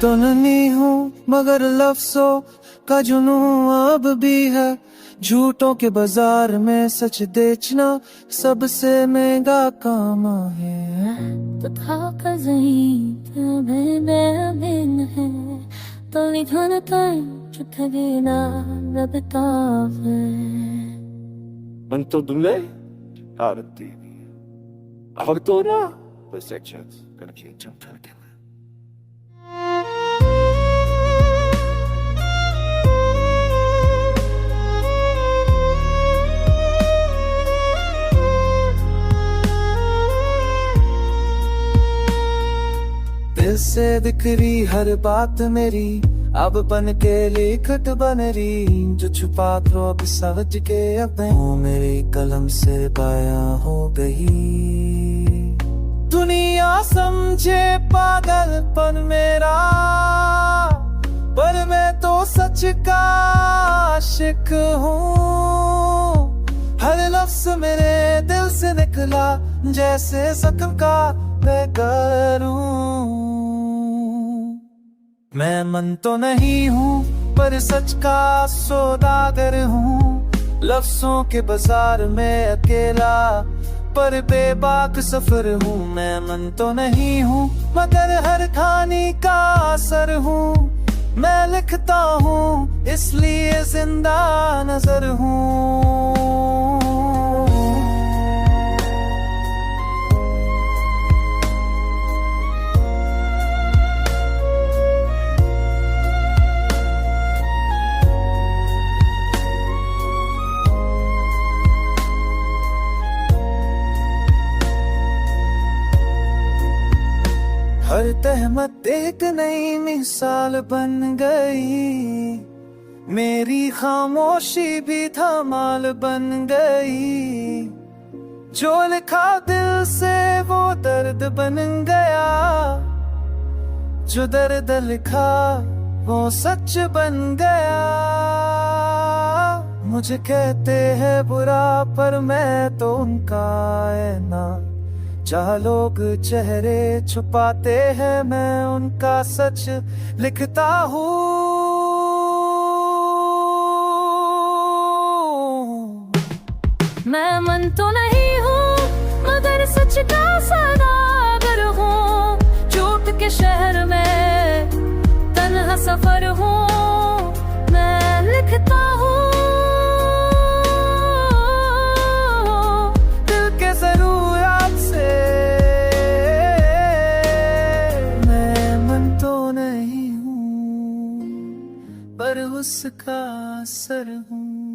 तो नहीं हूँ मगर लफ्जों का जुनून अब भी है। झूठों के बाजार में सच बेचना सबसे महंगा काम है। तो था कहीं बेअबिन है तो लिखन time 주택이나 나베타베 Anto dule, arati. Avaktora, perceptions. Gonna keep jumping again. दिल से दिख रही हर बात मेरी अब बन के लिखत बन रही। जो छुपा तो अब समझ के अब मेरी कलम से बाया हो गई। दुनिया समझे पागलपन मेरा पर मैं तो सच का आशिक हूँ। हर लफ्ज मेरे दिल से निकला जैसे सकम का बेगरूं। मैं मन तो नहीं हूँ पर सच का सौदागर हूँ। लफ्जों के बाजार में अकेला पर बेबाक सफर हूँ। मैं मन तो नहीं हूँ मगर हर कहानी का असर हूँ। मैं लिखता हूँ इसलिए जिंदा नजर हूँ। हर तहमत एक नई मिसाल बन गई। मेरी खामोशी भी धमाल बन गई। जो लिखा दिल से वो दर्द बन गया। जो दर्द लिखा वो सच बन गया। मुझे कहते हैं बुरा पर मैं तो उनका आईना। जहाँ लोग चेहरे छुपाते हैं मैं उनका सच लिखता हूँ। मैं मन तो नहीं हूँ मगर सच का सौदागर हूँ। झूठ के शहर में तन्हा सफर हूँ। मैं लिखता हूँ दिल के जरूरत से। मैं मन तो नहीं हूँ पर उसका असर हूँ।